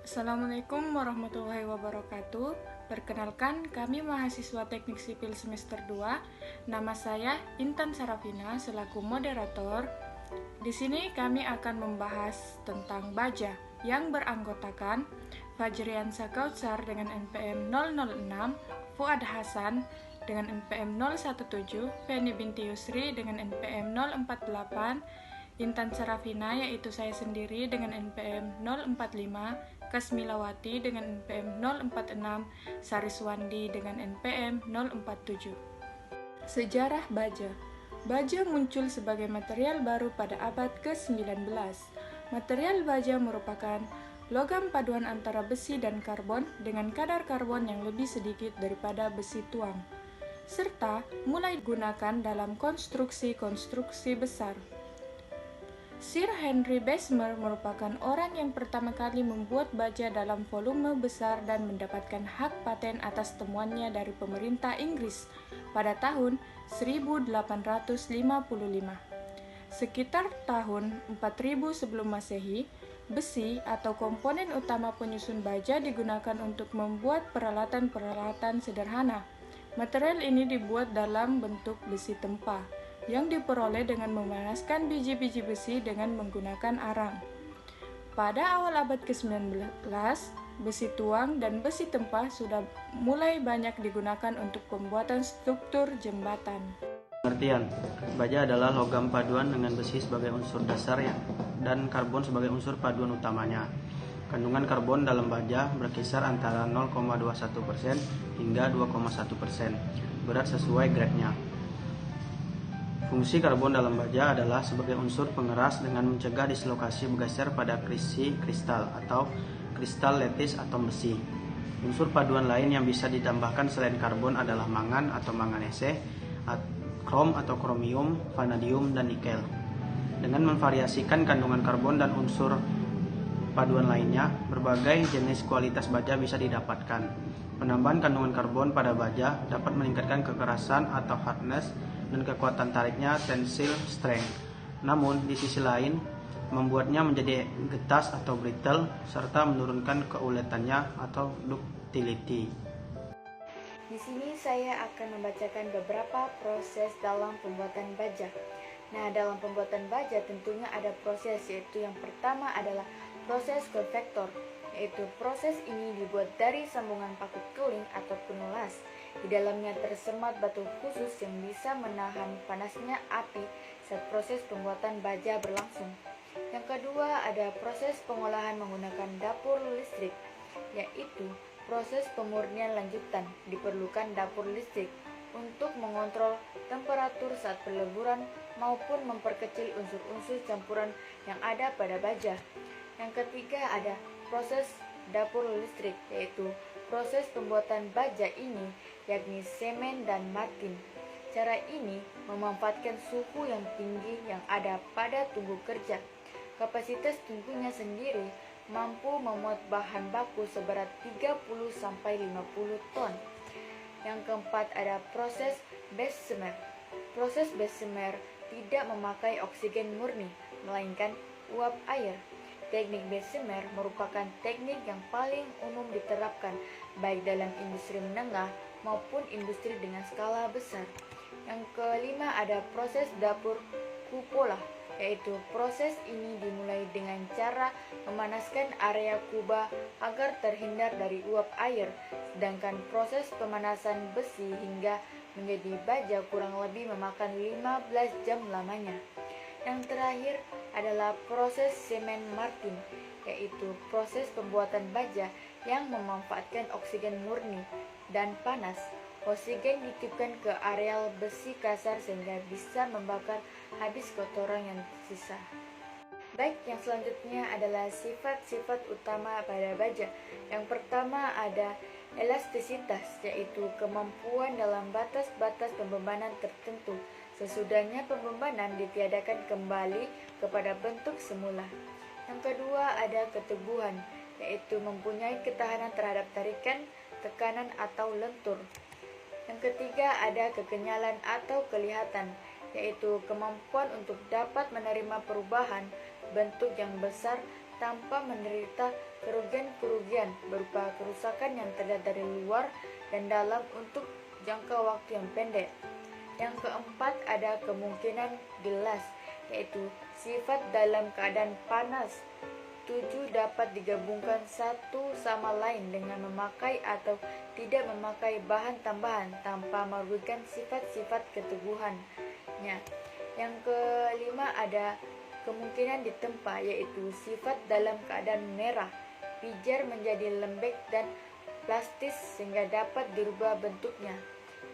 Assalamualaikum warahmatullahi wabarakatuh. Perkenalkan, kami mahasiswa Teknik Sipil semester 2. Nama saya Intan Sarafina selaku moderator. Di sini kami akan membahas tentang baja yang beranggotakan Fajriansa Kautsar dengan NPM 006, Fuad Hasan dengan NPM 017, Feni binti Yusri dengan NPM 048, Intan Sarafina yaitu saya sendiri dengan NPM 045, Kasmilawati dengan NPM 046, Sariswandi dengan NPM 047. Sejarah baja. Baja muncul sebagai material baru pada abad ke-19. Material baja merupakan logam paduan antara besi dan karbon dengan kadar karbon yang lebih sedikit daripada besi tuang, serta mulai digunakan dalam konstruksi-konstruksi besar. Sir Henry Bessemer merupakan orang yang pertama kali membuat baja dalam volume besar dan mendapatkan hak paten atas temuannya dari pemerintah Inggris pada tahun 1855. Sekitar tahun 4000 sebelum Masehi, besi atau komponen utama penyusun baja digunakan untuk membuat peralatan-peralatan sederhana. Material ini dibuat dalam bentuk besi tempa yang diperoleh dengan memanaskan biji-biji besi dengan menggunakan arang. Pada awal abad ke-19, besi tuang dan besi tempa sudah mulai banyak digunakan untuk pembuatan struktur jembatan. Pengertian: baja adalah logam paduan dengan besi sebagai unsur dasar dan karbon sebagai unsur paduan utamanya. Kandungan karbon dalam baja berkisar antara 0,21% hingga 2,1%, berat sesuai grade-nya. Fungsi karbon dalam baja adalah sebagai unsur pengeras dengan mencegah dislokasi bergeser pada kristal atau kristal lattice atom besi. Unsur paduan lain yang bisa ditambahkan selain karbon adalah mangan atau manganese, krom atau kromium, vanadium, dan nikel. Dengan memvariasikan kandungan karbon dan unsur paduan lainnya, berbagai jenis kualitas baja bisa didapatkan. Penambahan kandungan karbon pada baja dapat meningkatkan kekerasan atau hardness dan kekuatan tariknya tensile strength. Namun, di sisi lain, membuatnya menjadi getas atau brittle, serta menurunkan keuletannya atau ductility. Di sini saya akan membacakan beberapa proses dalam pembuatan baja. Nah, dalam pembuatan baja tentunya ada proses, yaitu yang pertama adalah proses konvektor, yaitu proses ini dibuat dari sambungan paku keling ataupun las. Di dalamnya tersemat batu khusus yang bisa menahan panasnya api saat proses pembuatan baja berlangsung. Yang kedua ada proses pengolahan menggunakan dapur listrik, yaitu proses pemurnian lanjutan. Diperlukan dapur listrik untuk mengontrol temperatur saat peleburan maupun memperkecil unsur-unsur campuran yang ada pada baja. Yang ketiga ada proses dapur listrik, yaitu proses pembuatan baja ini yakni semen dan martin. Cara ini memanfaatkan suhu yang tinggi yang ada pada tungku kerja. Kapasitas tungkunya sendiri mampu memuat bahan baku seberat 30-50 ton. Yang keempat ada proses Bessemer. Proses Bessemer tidak memakai oksigen murni, melainkan uap air. Teknik Bessemer merupakan teknik yang paling umum diterapkan baik dalam industri menengah maupun industri dengan skala besar. Yang kelima ada proses dapur kupola, yaitu proses ini dimulai dengan cara memanaskan area kuba agar terhindar dari uap air, sedangkan proses pemanasan besi hingga menjadi baja kurang lebih memakan 15 jam lamanya. Yang terakhir adalah proses semen martin, yaitu proses pembuatan baja yang memanfaatkan oksigen murni dan panas. Oksigen ditiupkan ke areal besi kasar sehingga bisa membakar habis kotoran yang tersisa. Baik, yang selanjutnya adalah sifat-sifat utama pada baja. Yang pertama ada elastisitas, yaitu kemampuan dalam batas-batas pembebanan tertentu. Sesudahnya pembebanan ditiadakan kembali kepada bentuk semula. Yang kedua ada keteguhan, yaitu mempunyai ketahanan terhadap tarikan, tekanan atau lentur. Yang ketiga ada kekenyalan atau kelihatan, yaitu kemampuan untuk dapat menerima perubahan bentuk yang besar tanpa menderita kerugian-kerugian kerugian berupa kerusakan yang terlihat dari luar dan dalam untuk jangka waktu yang pendek. Yang keempat, ada kemungkinan gelas, yaitu sifat dalam keadaan panas. 7 dapat digabungkan satu sama lain dengan memakai atau tidak memakai bahan tambahan tanpa merugikan sifat-sifat keteguhannya. Yang kelima, ada kemungkinan ditempa, yaitu sifat dalam keadaan merah, pijar menjadi lembek dan plastis sehingga dapat dirubah bentuknya.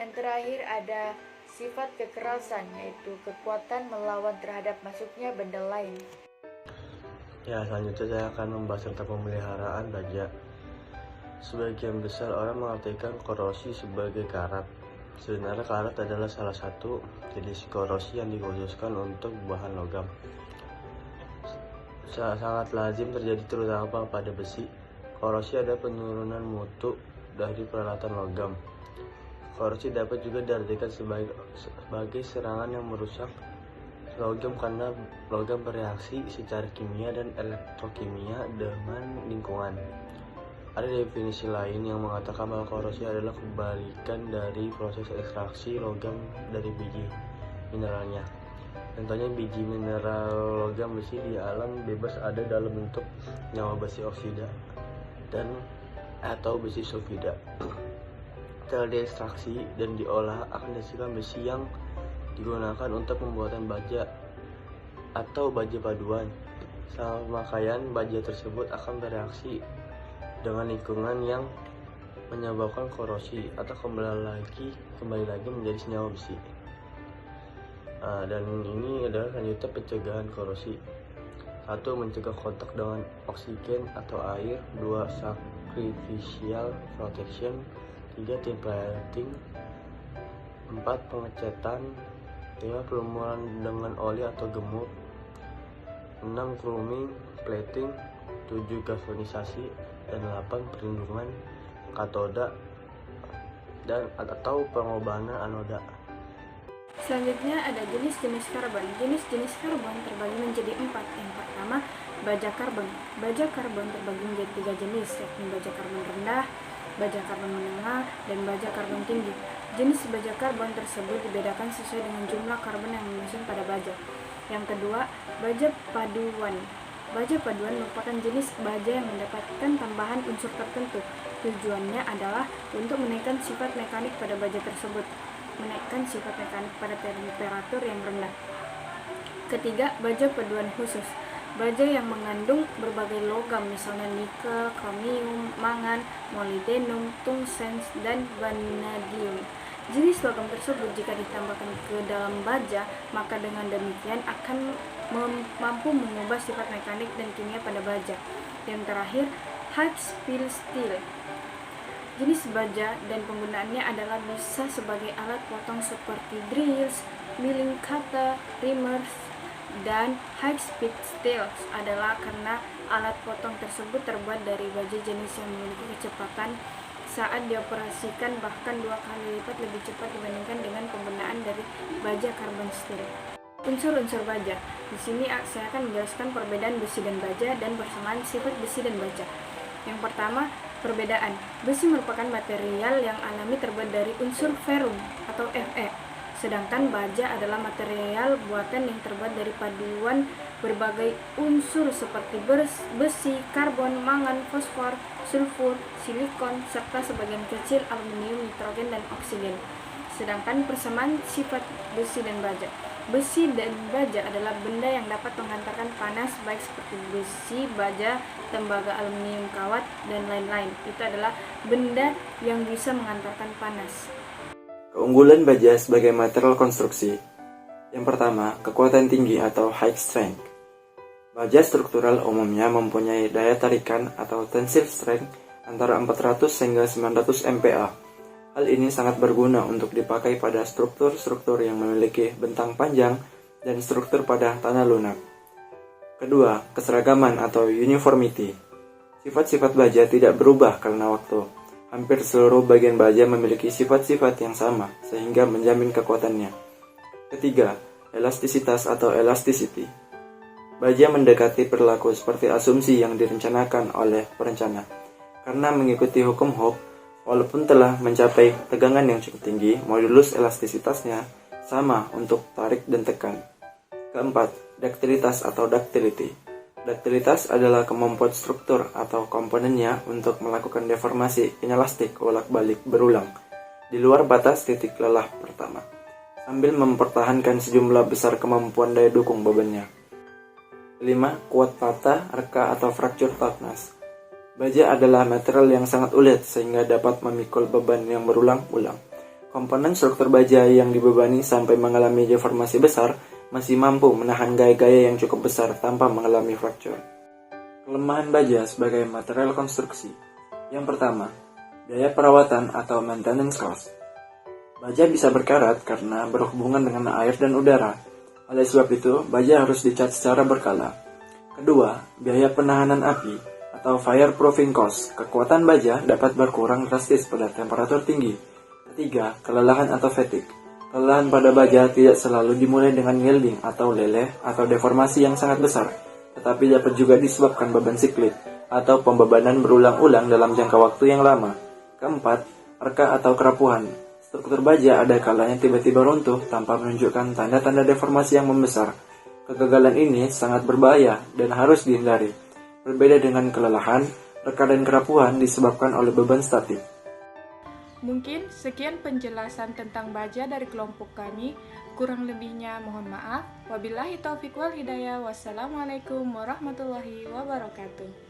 Yang terakhir, ada sifat kekerasan, yaitu kekuatan melawan terhadap masuknya benda lain. Ya, selanjutnya saya akan membahas tentang pemeliharaan baja. Sebagian besar orang mengartikan korosi sebagai karat. Sebenarnya karat adalah salah satu jenis korosi yang dikhususkan untuk bahan logam. Sangat lazim terjadi terutama pada besi. Korosi ada penurunan mutu dari peralatan logam. Korosi dapat juga diartikan sebagai serangan yang merusak logam karena logam bereaksi secara kimia dan elektrokimia dengan lingkungan. Ada definisi lain yang mengatakan bahwa korosi adalah kebalikan dari proses ekstraksi logam dari biji mineralnya. Contohnya biji mineral logam besi di alam bebas ada dalam bentuk nyawa besi oksida dan atau besi sulfida. Setelah diekstraksi dan diolah akan dihasilkan besi yang digunakan untuk pembuatan baja atau baja paduan. Pemakaian baja tersebut akan bereaksi dengan lingkungan yang menyebabkan korosi atau kembali lagi menjadi senyawa besi. Dan ini adalah lanjutan pencegahan korosi. 1. Mencegah kontak dengan oksigen atau air. 2. Sacrificial protection. 3. Templating. 4. Pengecetan. 5. Pelumuran dengan oli atau gemuk. 6. Chroming, plating. 7. Galvanisasi. Dan 8. Perlindungan katoda dan atau pengobanan anoda. Selanjutnya ada jenis-jenis karbon. Jenis-jenis karbon terbagi menjadi 4. Yang pertama, baja karbon. Baja karbon terbagi menjadi 3 jenis, yakni baja karbon rendah, baja karbon menengah, dan baja karbon tinggi. Jenis baja karbon tersebut dibedakan sesuai dengan jumlah karbon yang menyusun pada baja. Yang kedua, baja paduan. Baja paduan merupakan jenis baja yang mendapatkan tambahan unsur tertentu. Tujuannya adalah untuk menaikkan sifat mekanik pada baja tersebut, menaikkan sifat mekanik pada temperatur yang rendah. Ketiga, baja paduan khusus. Baja yang mengandung berbagai logam, misalnya nikel, kromium, mangan, molybdenum, tungsten, dan vanadium. Jenis logam tersebut jika ditambahkan ke dalam baja, maka dengan demikian akan mampu mengubah sifat mekanik dan kimia pada baja. Yang terakhir, high speed steel. Jenis baja dan penggunaannya adalah bisa sebagai alat potong seperti drills, milling cutter, reamers, dan high speed steel adalah karena alat potong tersebut terbuat dari baja jenis yang memiliki kecepatan saat dioperasikan bahkan 2 kali lipat lebih cepat dibandingkan dengan penggunaan dari baja carbon steel. Unsur-unsur baja. Di sini saya akan menjelaskan perbedaan besi dan baja dan persamaan sifat besi dan baja. Yang pertama, perbedaan. Besi merupakan material yang alami terbuat dari unsur ferrum atau Fe. Sedangkan baja adalah material buatan yang terbuat dari paduan berbagai unsur seperti besi, karbon, mangan, fosfor, sulfur, silikon, serta sebagian kecil aluminium, nitrogen, dan oksigen. Sedangkan persamaan sifat besi dan baja. Besi dan baja adalah benda yang dapat mengantarkan panas, baik seperti besi, baja, tembaga, aluminium, kawat, dan lain-lain. Itu adalah benda yang bisa mengantarkan panas. Keunggulan baja sebagai material konstruksi. Yang pertama, kekuatan tinggi atau high strength. Baja struktural umumnya mempunyai daya tarikan atau tensile strength antara 400 hingga 900 MPa. Hal ini sangat berguna untuk dipakai pada struktur-struktur yang memiliki bentang panjang dan struktur pada tanah lunak. Kedua, keseragaman atau uniformity. Sifat-sifat baja tidak berubah karena waktu. Hampir seluruh bagian baja memiliki sifat-sifat yang sama, sehingga menjamin kekuatannya. Ketiga, elastisitas atau elasticity. Baja mendekati perilaku seperti asumsi yang direncanakan oleh perencana. Karena mengikuti hukum Hooke, walaupun telah mencapai tegangan yang cukup tinggi, modulus elastisitasnya sama untuk tarik dan tekan. Keempat, daktilitas atau ductility. Daktilitas adalah kemampuan struktur atau komponennya untuk melakukan deformasi inelastik bolak-balik berulang di luar batas titik lelah pertama, sambil mempertahankan sejumlah besar kemampuan daya dukung bebannya. Kelima, kuat patah, reka atau fracture toughness. Baja adalah material yang sangat ulet sehingga dapat memikul beban yang berulang-ulang. Komponen struktur baja yang dibebani sampai mengalami deformasi besar masih mampu menahan gaya-gaya yang cukup besar tanpa mengalami fracture. Kelemahan baja sebagai material konstruksi. Yang pertama, biaya perawatan atau maintenance cost. Baja bisa berkarat karena berhubungan dengan air dan udara. Oleh sebab itu, baja harus dicat secara berkala. Kedua, biaya penahanan api atau fireproofing cost. Kekuatan baja dapat berkurang drastis pada temperatur tinggi. Ketiga, kelelahan atau fatigue. Kelelahan pada baja tidak selalu dimulai dengan yielding atau leleh atau deformasi yang sangat besar, tetapi dapat juga disebabkan beban siklik atau pembebanan berulang-ulang dalam jangka waktu yang lama. Keempat, reka atau kerapuhan. Struktur baja ada kalanya tiba-tiba runtuh tanpa menunjukkan tanda-tanda deformasi yang membesar. Kegagalan ini sangat berbahaya dan harus dihindari. Berbeda dengan kelelahan, reka dan kerapuhan disebabkan oleh beban statik. Mungkin sekian penjelasan tentang baja dari kelompok kami. Kurang lebihnya mohon maaf. Wabillahi taufiq wal hidayah. Wassalamualaikum warahmatullahi wabarakatuh.